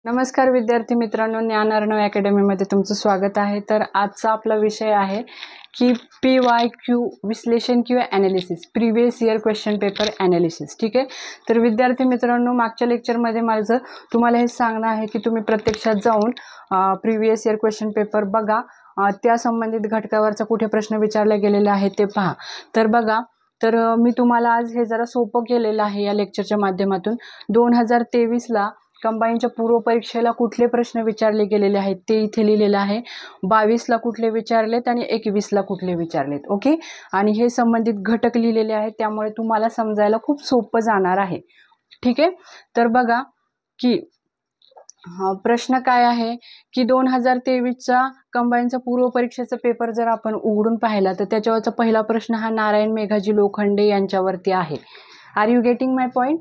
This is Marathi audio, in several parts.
नमस्कार विद्यार्थी मित्रांनो, ज्ञान अर्णव अकॅडमीमध्ये तुमचं स्वागत आहे। तर आजचा आपला विषय आहे की PYQ विश्लेषण किंवा analysis, previous year question paper analysis. ठीक आहे, तर विद्यार्थी मित्रांनो, मागच्या लेक्चरमध्ये माझं तुम्हाला हे सांगणं आहे की तुम्ही प्रत्यक्षात जाऊन प्रिव्हियस इयर क्वेश्चन पेपर बघा, त्या संबंधित घटकावरचा कुठे प्रश्न विचारले गेलेले आहेत ते पहा। तर बघा, तर मी तुम्हाला आज हे जरा सोपं केलेलं आहे या लेक्चरच्या माध्यमातून। 2023ला कंबाईनच्या पूर्व परीक्षेला कुठले प्रश्न विचारले गेलेले आहेत ते इथे लिहिलेलं आहे। 22ला कुठले विचारलेत आणि 21ला कुठले विचारलेत। ओके, आणि हे संबंधित घटक लिहिलेले आहेत, त्यामुळे तुम्हाला समजायला खूप सोपं जाणार आहे। ठीक आहे, तर बघा की प्रश्न काय आहे की 2023चा कंबाईनचा पूर्व परीक्षेचा पेपर जर आपण उघडून पाहिला तर त्याच्यावरचा पहिला प्रश्न हा नारायण मेघाजी लोखंडे यांच्यावरती आहे। Are you getting my point?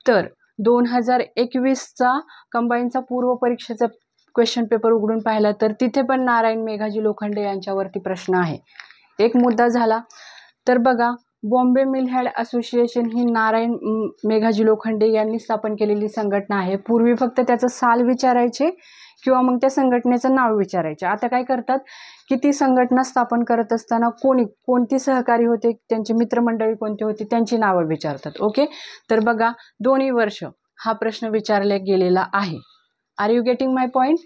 तर 2021चा कंबाईनचा पूर्व परीक्षेचा क्वेश्चन पेपर उघडून पाहिला तर तिथे पण नारायण मेघाजी लोखंडे यांच्यावरती प्रश्न आहे। एक मुद्दा झाला। तर बघा, बॉम्बे मिल हॅड असोसिएशन ही नारायण मेघाजी लोखंडे यांनी स्थापन केलेली संघटना आहे। पूर्वी फक्त त्याचं साल विचारायचे किंवा मग त्या संघटनेचं नाव विचारायचे। आता काय करतात की ती संघटना स्थापन करत असताना कोणती सहकारी होते, त्यांचे मित्रमंडळी कोणते होते, त्यांची नावं विचारतात। ओके, तर बघा, दोन्ही वर्ष हा प्रश्न विचारला गेलेला आहे। Are you getting my point?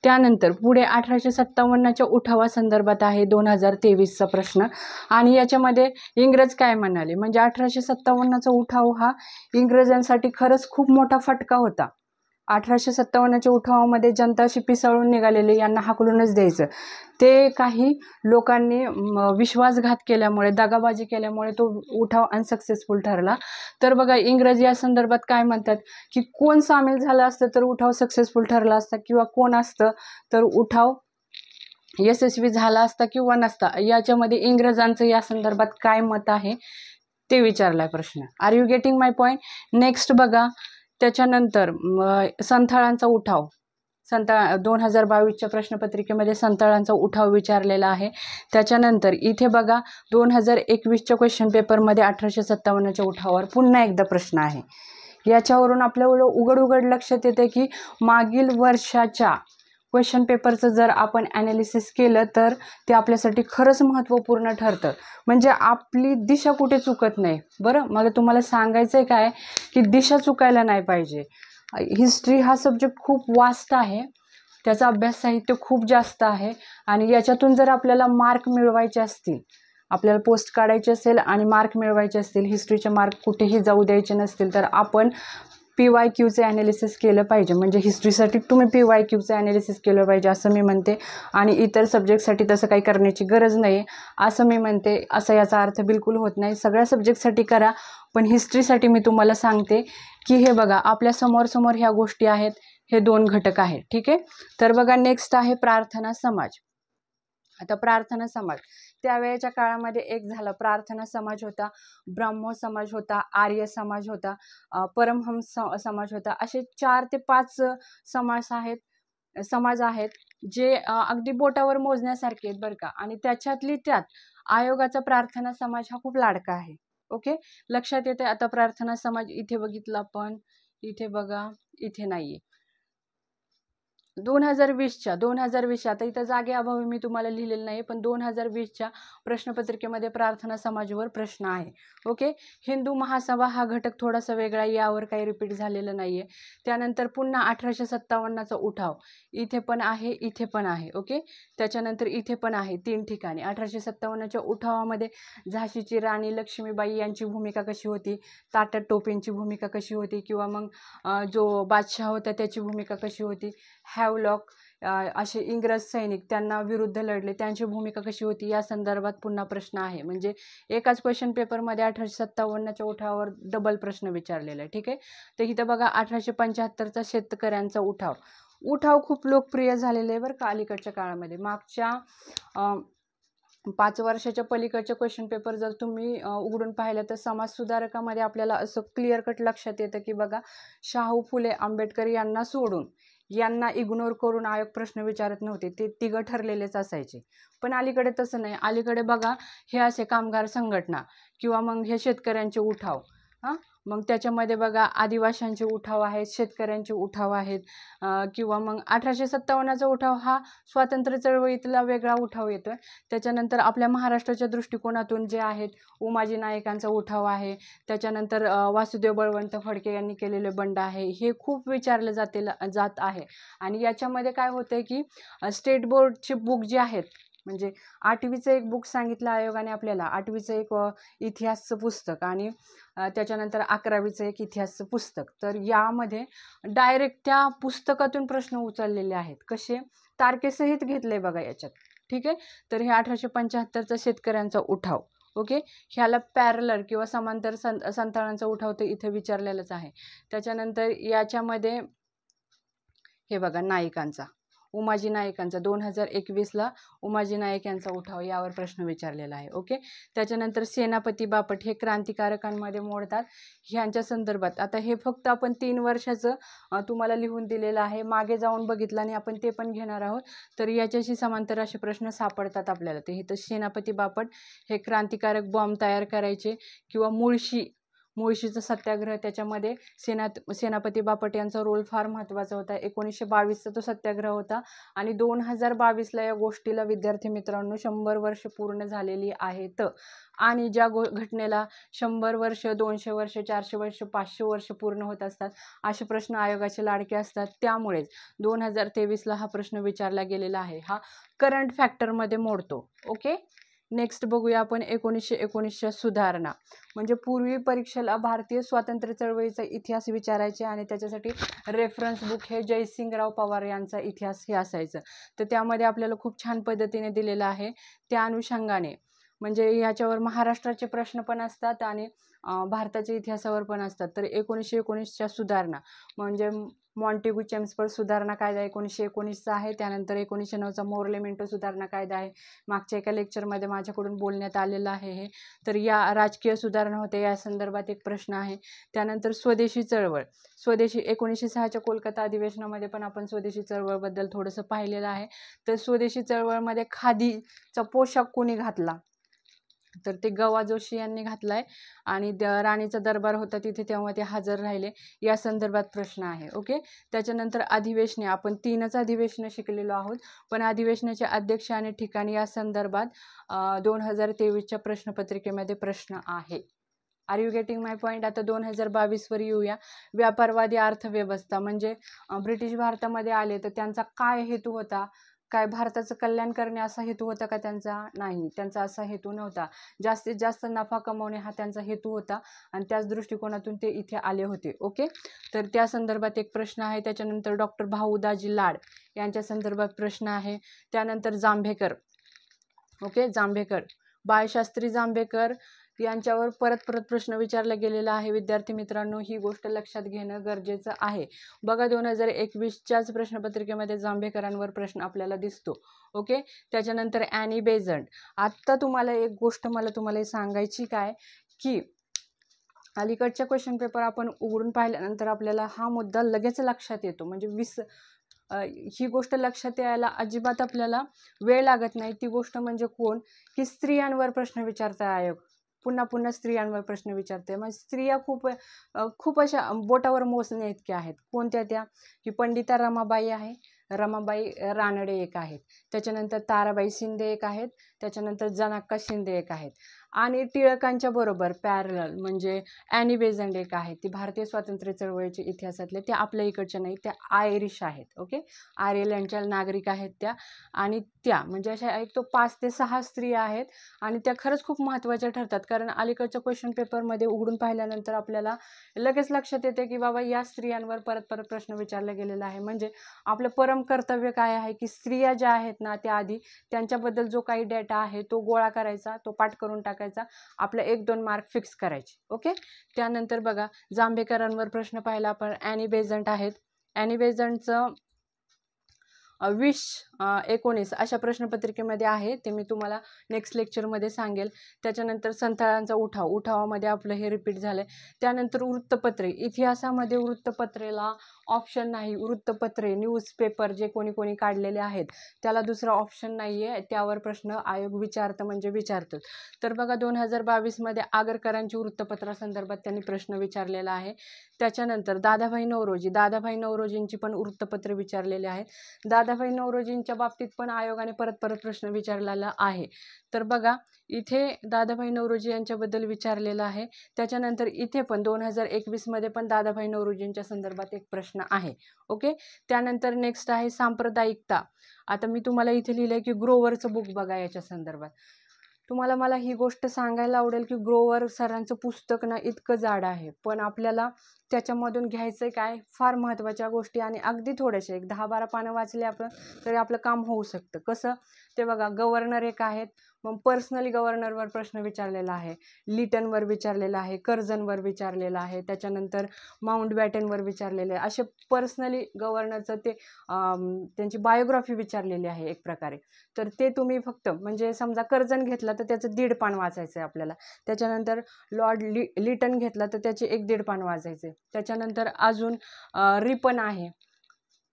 त्यानंतर पुढे 1857च्या उठावासंदर्भात आहे 2023चा प्रश्न, आणि याच्यामध्ये इंग्रज काय म्हणाले, म्हणजे 1857चा उठाव हा इंग्रजांसाठी खरंच खूप मोठा फटका होता। 1857च्या उठावामध्ये जनता अशी पिसाळून निघालेली, यांना हाकलूनच द्यायचं। ते काही लोकांनी विश्वासघात केल्यामुळे, दगाबाजी केल्यामुळे तो उठाव अनसक्सेसफुल ठरला। तर बघा, इंग्रजी या संदर्भात काय म्हणतात की कोण सामील झालं असतं तर उठाव सक्सेसफुल ठरला असता, किंवा कोण असतं तर उठाव यशस्वी झाला असता किंवा नसता। याच्यामध्ये इंग्रजांचं या संदर्भात काय मत आहे ते विचारलाय प्रश्न। Are you getting my point? Next बघा, त्याच्यानंतर संथाळांचा उठाव, 2022च्या प्रश्नपत्रिकेमध्ये संथाळांचा उठाव विचारलेला आहे। त्याच्यानंतर इथे बघा, 2021च्या क्वेश्चन पेपरमध्ये 1857च्या उठावावर पुन्हा एकदा प्रश्न आहे। याच्यावरून आपल्याला उघड लक्षात येते की मागील वर्षाच्या क्वेश्चन पेपरचं जर आपण ॲनालिसिस केलं तर ते आपल्यासाठी खरंच महत्त्वपूर्ण ठरतं, म्हणजे आपली दिशा कुठे चुकत नाही। बरं, मला तुम्हाला सांगायचं आहे काय की दिशा चुकायला नाही पाहिजे। हिस्ट्री हा सब्जेक्ट खूप वास्ट आहे, त्याचा अभ्यास साहित्य खूप जास्त आहे, आणि याच्यातून जर आपल्याला मार्क मिळवायचे असतील, आपल्याला पोस्ट काढायची असेल आणि मार्क मिळवायचे असतील, हिस्ट्रीचे मार्क कुठेही जाऊ द्यायचे नसतील, तर आपण PYQचे ॲनालिसिस केलं पाहिजे। म्हणजे हिस्ट्रीसाठी तुम्ही PYQचे ॲनालिसिस केलं पाहिजे असं मी म्हणते, आणि इतर सब्जेक्टसाठी तसं काही करण्याची गरज नाही असं मी म्हणते। असं याचा अर्थ बिलकुल होत नाही, सगळ्या सब्जेक्टसाठी करा, पण हिस्ट्रीसाठी मी तुम्हाला सांगते की हे बघा, आपल्या समोर ह्या गोष्टी आहेत, हे दोन घटक आहेत। ठीक आहे, तर बघा, नेक्स्ट आहे प्रार्थना समाज। आता प्रार्थना समाज त्यावेळेच्या काळामध्ये एक झाला, प्रार्थना समाज होता, ब्राह्मो समाज होता, आर्य समाज होता, परमहंस समाज होता। असे 4 ते 5 समाज आहेत जे अगदी बोटावर मोजण्यासारखे आहेत बरं का, आणि त्याच्यातली त्यात आयोगाचा प्रार्थना समाज हा खूप लाडका आहे। ओके, लक्षात येते? आता प्रार्थना समाज इथे बघितला आपण, इथे बघा, इथे नाहीये। 2020च्या आता इथं जागेअभावी मी तुम्हाला लिहिलेलं नाही, पण 2020च्या प्रश्नपत्रिकेमध्ये प्रार्थना समाजावर प्रश्न आहे। ओके, हिंदू महासभा हा घटक थोडासा वेगळा, यावर काही रिपीट झालेलं नाहीये। त्यानंतर पुन्हा 1857चा उठाव, इथे पण आहे, इथे पण आहे। ओके, त्याच्यानंतर इथे पण आहे, 3 ठिकाणी। 1857च्या उठावामध्ये झाशीची राणी लक्ष्मीबाई यांची भूमिका कशी होती, तात्या टोपेंची भूमिका कशी होती, किंवा मग जो बादशाह होता त्याची भूमिका कशी होती, हॅवलॉक असे इंग्रज सैनिक त्यांना विरुद्ध लढले, त्यांची भूमिका कशी होती, या संदर्भात पुन्हा प्रश्न आहे। म्हणजे एकाच क्वेश्चन पेपरमध्ये 1857च्या उठावावर डबल प्रश्न विचारलेला आहे। ठीक आहे, तर इथं बघा, 1875चा शेतकऱ्यांचा उठाव खूप लोकप्रिय झालेले आहे बरं का अलीकडच्या काळामध्ये। मागच्या 5 वर्षाच्या पलीकडचे क्वेश्चन पेपर जर तुम्ही उघडून पाहिलं तर समाजसुधारकामध्ये आपल्याला असं क्लिअर कट लक्षात येतं की बघा, शाहू फुले आंबेडकर यांना सोडून, यांना इग्नोर करून आयोग प्रश्न विचारत नव्हते, ते तिघं ठरलेलेच असायचे। पण अलीकडे तसं नाही, अलीकडे बघा, हे असे कामगार संघटना किंवा मग हे शेतकऱ्यांचे उठाव, मग त्याच्यामध्ये बघा आदिवासींचे उठाव आहेत, शेतकऱ्यांचे उठाव आहेत, किंवा मग 1857चा उठाव हा स्वातंत्र्य चळवळीतला वेगळा उठाव येतोय. त्याच्यानंतर आपल्या महाराष्ट्राच्या दृष्टिकोनातून जे आहेत उमाजी नाईकांचा उठाव आहे, त्याच्यानंतर वासुदेव बळवंत फडके यांनी केलेले बंड आहे, हे खूप विचारलं जात आहे. आणि याच्यामध्ये काय होतंय की स्टेट बोर्डचे बुक जे आहेत, म्हणजे 8वीचं एक बुक सांगितलं आयोगाने आपल्याला, 8वीचं एक इतिहासचं पुस्तक आणि त्याच्यानंतर 11वीचं एक इतिहासचं पुस्तक. तर यामध्ये डायरेक्ट त्या पुस्तकातून प्रश्न उचललेले आहेत. कसे? तारखेसहित घेतले बघा याच्यात. ठीक आहे. तर हे 1875चा शेतकऱ्यांचा उठाव. ओके, ह्याला पॅरलर किंवा समांतर संथानांचा उठाव तर इथे विचारलेलाच आहे. त्याच्यानंतर याच्यामध्ये हे बघा नाईकांचा, उमाजी नाईकांचा 2021ला उमाजी नाईक यांचा उठाव, यावर प्रश्न विचारलेला आहे. ओके, त्याच्यानंतर सेनापती बापट हे क्रांतिकारकांमध्ये मोडतात, ह्यांच्या संदर्भात. आता हे फक्त आपण 3 वर्षाचं तुम्हाला लिहून दिलेलं आहे, मागे जाऊन बघितलं आणि आपण ते पण घेणार आहोत. तर याच्याशी समांतर असे प्रश्न सापडतात आपल्याला. ते इथं सेनापती बापट हे क्रांतिकारक बॉम्ब तयार करायचे, किंवा मुळशीचा सत्याग्रह, त्याच्यामध्ये सेनापती बापट यांचा रोल फार महत्त्वाचा होता. 1922चा तो सत्याग्रह होता आणि 2022ला या गोष्टीला विद्यार्थी मित्रांनो 100 वर्ष पूर्ण झालेली आहेत. आणि ज्या घटनेला 100 वर्ष, 200 वर्ष, 400 वर्ष, 500 वर्ष पूर्ण होत असतात, असे प्रश्न आयोगाचे लाडके असतात. त्यामुळेच 2023ला हा प्रश्न विचारला गेलेला आहे. हा करंट फॅक्टरमध्ये मोडतो. ओके, नेक्स्ट बघूया आपण 1919च्या सुधारणा. म्हणजे पूर्वी परीक्षेला भारतीय स्वातंत्र्य चळवळीचा इतिहास विचारायचे आणि त्याच्यासाठी रेफरन्स बुक हे जयसिंगराव पवार यांचा इतिहास हे असायचं. तर त्यामध्ये आपल्याला खूप छान पद्धतीने दिलेलं आहे. त्या अनुषंगाने म्हणजे ह्याच्यावर महाराष्ट्राचे प्रश्न पण असतात आणि भारताच्या इतिहासावर पण असतात. तर 1919च्या सुधारणा म्हणजे मॉन्टेग्यू चेम्सफोर्ड सुधारणा कायदा 1919चा आहे. त्यानंतर 1909चा मोर्ले मिंटो सुधारणा कायदा आहे. मागच्या एका लेक्चरमध्ये माझ्याकडून बोलण्यात आलेलं आहे हे. तर या राजकीय सुधारणा होते, या संदर्भात एक प्रश्न आहे. त्यानंतर स्वदेशी चळवळ, 1906च्या कोलकाता अधिवेशनामध्ये पण आपण स्वदेशी चळवळबद्दल थोडंसं पाहिलेलं आहे. तर स्वदेशी चळवळमध्ये खादीचा पोशाख कोणी घातला? तर ते गवा जोशी यांनी घातलाय आणि राणीचा दरबार होता तिथे, तेव्हा ते हजर राहिले, या संदर्भात प्रश्न आहे. ओके, त्याच्यानंतर अधिवेशने, आपण 3च अधिवेशनं शिकलेलो आहोत, पण अधिवेशनाचे अध्यक्ष आणि ठिकाणी या संदर्भात 2023च्या प्रश्नपत्रिकेमध्ये प्रश्न आहे. Are you getting my point? आता 2022वर येऊया. व्यापारवादी अर्थव्यवस्था म्हणजे ब्रिटिश भारतामध्ये आले तर त्यांचा काय हेतू होता? काय भारताचं कल्याण करणे असा हेतू होता का त्यांचा? नाही, त्यांचा असा हेतू नव्हता. जास्तीत जास्त नफा कमवणे हा त्यांचा हेतू होता आणि त्याच दृष्टिकोनातून ते इथे आले होते. ओके, तर त्या संदर्भात एक प्रश्न आहे. त्याच्यानंतर डॉक्टर भाऊदाजी लाड यांच्या संदर्भात प्रश्न आहे. त्यानंतर जांभेकर, ओके, जांभेकर, बाळशास्त्री जांभेकर यांच्यावर परत प्रश्न विचारला गेलेला आहे. विद्यार्थी मित्रांनो, ही गोष्ट लक्षात घेणं गरजेचं आहे. बघा 2021च्याच प्रश्नपत्रिकेमध्ये जांभेकरांवर प्रश्न आपल्याला दिसतो. ओके, त्याच्यानंतर ॲनी बेझंट. आत्ता तुम्हाला एक गोष्ट मला तुम्हाला सांगायची काय की अलीकडच्या क्वेश्चन पेपर आपण उघडून पाहिल्यानंतर आपल्याला हा मुद्दा लगेच लक्षात येतो. म्हणजे ही गोष्ट लक्षात यायला अजिबात आपल्याला वेळ लागत नाही. ती गोष्ट म्हणजे कोण? की स्त्रियांवर प्रश्न विचारता आयोग. पुन्हा स्त्रियांवर प्रश्न विचारते. मग स्त्रिया खूप अशा बोटावर मोजण्या इतक्या आहेत. कोणत्या त्या? की पंडिता रमाबाई आहे, रमाबाई रानडे एक आहेत, त्याच्यानंतर ताराबाई शिंदे एक आहेत, त्याच्यानंतर जनाक्का शिंदे एक आहेत, आणि टिळकांच्या बरोबर पॅरलल म्हणजे ॲनी बेझंट एक आहेत. ती भारतीय स्वातंत्र्य चळवळीच्या इतिहासातल्या, त्या आपल्या इकडच्या नाही, त्या आयरिश आहेत. ओके, आयर्लंडच्या नागरिक आहेत त्या. आणि त्या म्हणजे अशा एक तो 5 ते 6 स्त्रिया आहेत आणि त्या खरंच खूप महत्त्वाच्या ठरतात. कारण अलीकडच्या क्वेश्चन पेपरमध्ये उघडून पाहिल्यानंतर आपल्याला लगेच लक्षात येते की बाबा या स्त्रियांवर परत प्रश्न विचारला गेलेला आहे. म्हणजे आपलं परम कर्तव्य काय आहे की स्त्रिया ज्या आहेत ना, त्या आधी त्यांच्याबद्दल जो काही डेटा आहे तो गोळा करायचा, तो पाठ करून टाकायचा, आपले 1-2 मार्क फिक्स करायचे. ओके, त्यानंतर बघा जांभेकरांवर प्रश्न पाहिला आपण. ॲनी बेझंट आहेत. ॲनी बेझंटचं विष 19 अशा प्रश्नपत्रिकेमध्ये आहे, ते मी तुम्हाला नेक्स्ट लेक्चरमध्ये सांगेल. त्याच्यानंतर संथाळांचा उठावामध्ये आपलं हे रिपीट झालं आहे. त्यानंतर वृत्तपत्रे, इतिहासामध्ये वृत्तपत्रेला ऑप्शन नाही. वृत्तपत्रे, न्यूजपेपर जे कोणी काढलेले आहेत त्याला दुसरा ऑप्शन नाही आहे, त्यावर प्रश्न आयोग म्हणजे विचारतात. तर बघा 2022मध्ये आगरकरांची वृत्तपत्रासंदर्भात त्यांनी प्रश्न विचारलेला आहे. त्याच्यानंतर दादाभाई नौरोजींची पण वृत्तपत्रे विचारलेली आहेत. दादाभाई नौरोजींच्या बाबतीत पण आयोगाने परत प्रश्न विचारलेला आहे. तर बघा इथे दादाभाई नौरोजी यांच्याबद्दल विचारलेलं आहे. त्याच्यानंतर इथे पण 2021मध्ये पण दादाभाई नौरोजींच्या संदर्भात एक प्रश्न आहे. ओके. त्यानंतर नेक्स्ट आहे सांप्रदायिकता. आता मी तुम्हाला इथे लिहिलंय की ग्रोवरचं बुक बघा याच्या संदर्भात. तुम्हाला मला ही गोष्ट सांगायला आवडेल की ग्रोवर सरांचं पुस्तक ना इतकं जाड आहे, पण आपल्याला त्याच्यामधून घ्यायचं काय फार महत्त्वाच्या गोष्टी आणि अगदी थोड्याशा एक 10-12 पानं वाचले आपण तरी आपलं काम होऊ शकतं. कसं ते बघा, गव्हर्नर एक आहेत, मग पर्सनली गव्हर्नरवर प्रश्न विचारलेला आहे, लिटनवर विचारलेला आहे, कर्झनवर विचारलेला आहे, त्याच्यानंतर माउंटबॅटनवर विचारलेले आहे. असे पर्सनली गव्हर्नरचं ते त्यांची बायोग्राफी विचारलेली आहे एक प्रकारे. तर ते तुम्ही फक्त म्हणजे समजा कर्झन घेतला तर त्याचं 1.5 पान वाचायचं आहे आपल्याला. त्याच्यानंतर लॉर्ड लिटन घेतला तर त्याचे 1-1.5 पान वाचायचे. त्याच्यानंतर अजून रिपन आहे,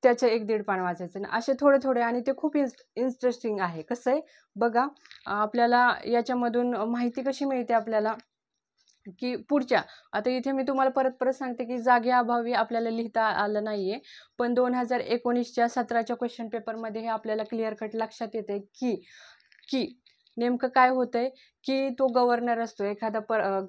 त्याचं 1-1.5 पान वाचायचं. असे थोडे आणि ते खूप इंटरेस्टिंग आहे. कसं आहे बघा, आपल्याला याच्यामधून माहिती कशी मिळते आपल्याला की पुढच्या, आता इथे मी तुम्हाला परत सांगते की जागेअभावी आपल्याला लिहिता आलं नाहीये, पण 2019च्या 17च्या क्वेश्चन पेपरमध्ये हे आपल्याला क्लिअर कट लक्षात येते की नेमकं काय होतंय की तो गव्हर्नर असतो, एखादा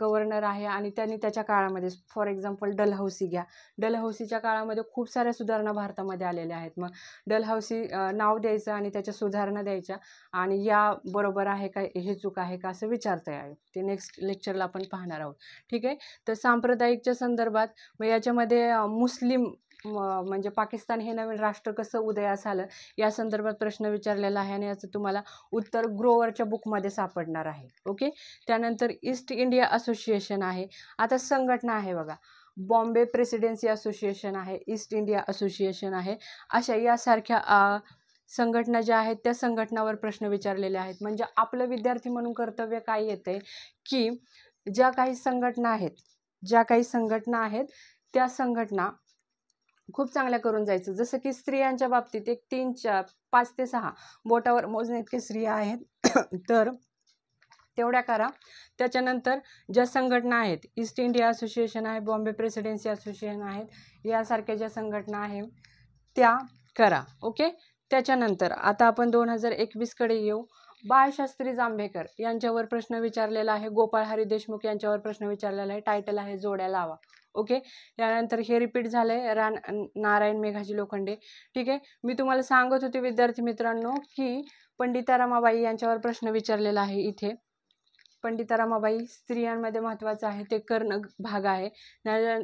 गव्हर्नर आहे आणि त्यांनी त्याच्या काळामध्ये फॉर एक्झाम्पल डलहौसी घ्या. डलहौसीच्या काळामध्ये खूप साऱ्या सुधारणा भारतामध्ये आलेल्या आहेत. मग डलहौसी नाव द्यायचं आणि त्याच्या सुधारणा द्यायच्या आणि या बरोबर आहे का, हे चूक आहे का, असं विचारता येईल. ते नेक्स्ट लेक्चरला आपण पाहणार आहोत. ठीक आहे. तर सांप्रदायिकच्या संदर्भात मग याच्यामध्ये मुस्लिम म्हणजे पाकिस्तान हे नवीन राष्ट्र कसं उदयास आलं या संदर्भात प्रश्न विचारलेला आहे आणि याचं तुम्हाला उत्तर ग्रोवरच्या बुकमध्ये सापडणार आहे. ओके. त्यानंतर ईस्ट इंडिया असोसिएशन आहे. आता संघटना आहे बघा, बॉम्बे प्रेसिडेन्सी असोसिएशन आहे, ईस्ट इंडिया असोसिएशन आहे, अशा यासारख्या संघटना ज्या आहेत त्या संघटनावर प्रश्न विचारलेले आहेत. म्हणजे आपलं विद्यार्थी म्हणून कर्तव्य काय येते की ज्या काही संघटना आहेत त्या संघटना खूप चांगल्या करून जायचं. जसं की स्त्रियांच्या बाबतीत एक 5 ते 6 बोटावर मोजणे इतके स्त्रिया आहेत तर तेवढ्या करा. त्याच्यानंतर ज्या संघटना आहेत, ईस्ट इंडिया असोसिएशन आहे, बॉम्बे प्रेसिडेन्सी असोसिएशन आहेत, यासारख्या ज्या संघटना आहेत त्या करा. ओके. त्याच्यानंतर आता आपण 2021कडे येऊ. बाळशास्त्री जांभेकर यांच्यावर प्रश्न विचारलेला आहे, गोपाळ हरी देशमुख यांच्यावर प्रश्न विचारलेला आहे. टायटल आहे जोड्या लावा. ओके. त्यानंतर हे रिपीट झालंय नारायण मेघाजी लोखंडे. ठीक आहे. मी तुम्हाला सांगत होते विद्यार्थी मित्रांनो की पंडिता रमाबाई यांच्यावर प्रश्न विचारलेला आहे. इथे पंडिता रमाबाई स्त्रियांमध्ये महत्त्वाचं आहे, ते कर्ण भाग आहे.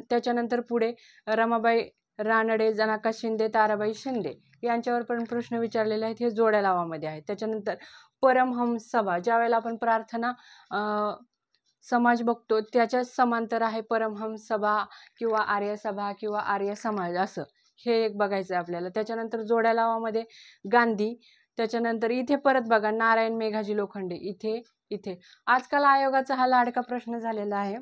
त्याच्यानंतर पुढे रमाबाई रानडे, जनाका शिंदे, ताराबाई शिंदे यांच्यावर पण प्रश्न विचारलेले आहेत, हे जोड्या लावामध्ये आहेत. त्याच्यानंतर परमहंस सभा, ज्यावेळेला आपण प्रार्थना समाज बघतो त्याच्या समांतर आहे परमहंस सभा किंवा आर्य सभा किंवा आर्य समाज, असं हे एक बघायचं आहे आपल्याला. त्याच्यानंतर जोड्या लावामध्ये गांधी. त्याच्यानंतर इथे परत बघा नारायण मेघाजी लोखंडे. इथे आजकाल आयोगाचा हा लाडका प्रश्न झालेला आहे.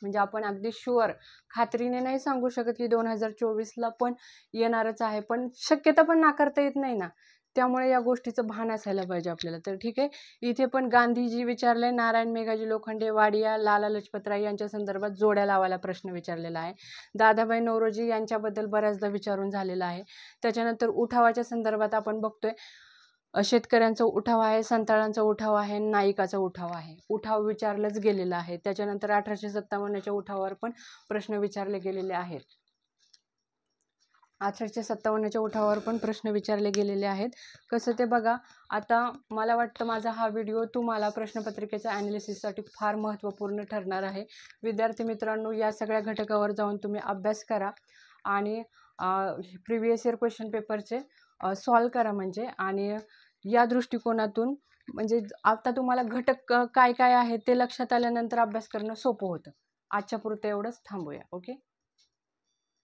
म्हणजे आपण अगदी शुअर खात्रीने नाही सांगू शकत की 2024ला पण येणारच आहे, पण शक्यता पण नाकारता येत नाही ना, त्यामुळे या गोष्टीचं भान असायला पाहिजे आपल्याला. तर ठीक आहे. इथे पण गांधीजी विचारले, नारायण मेघाजी लोखंडे, वाडिया, लाला लजपतराय यांच्या संदर्भात जोड्या लावायला प्रश्न विचारलेला आहे. दादाभाई नौरोजी यांच्याबद्दल बऱ्याचदा विचारून झालेला आहे. त्याच्यानंतर उठावाच्या संदर्भात आपण बघतोय शेतकऱ्यांचा उठाव आहे, संथाळांचा उठाव आहे, नाईकाचा उठाव आहे. उठाव विचारलंच गेलेलं आहे. त्याच्यानंतर 1857च्या उठावावर पण प्रश्न विचारले गेलेले आहेत. 1857च्या उठावावर पण प्रश्न विचारले गेलेले आहेत. कसं ते बघा. आता मला वाटतं माझा हा व्हिडिओ तुम्हाला प्रश्नपत्रिकेच्या ॲनालिसिससाठी फार महत्त्वपूर्ण ठरणार आहे. विद्यार्थी मित्रांनो, या सगळ्या घटकावर जाऊन तुम्ही अभ्यास करा आणि प्रिव्हियस इयर क्वेश्चन पेपरचे सॉल्व करा. म्हणजे आणि या दृष्टिकोनातून म्हणजे आता तुम्हाला घटक काय आहे ते लक्षात आल्यानंतर अभ्यास करणं सोपं होतं. आजच्या पुरतं एवढंच, थांबूया. ओके.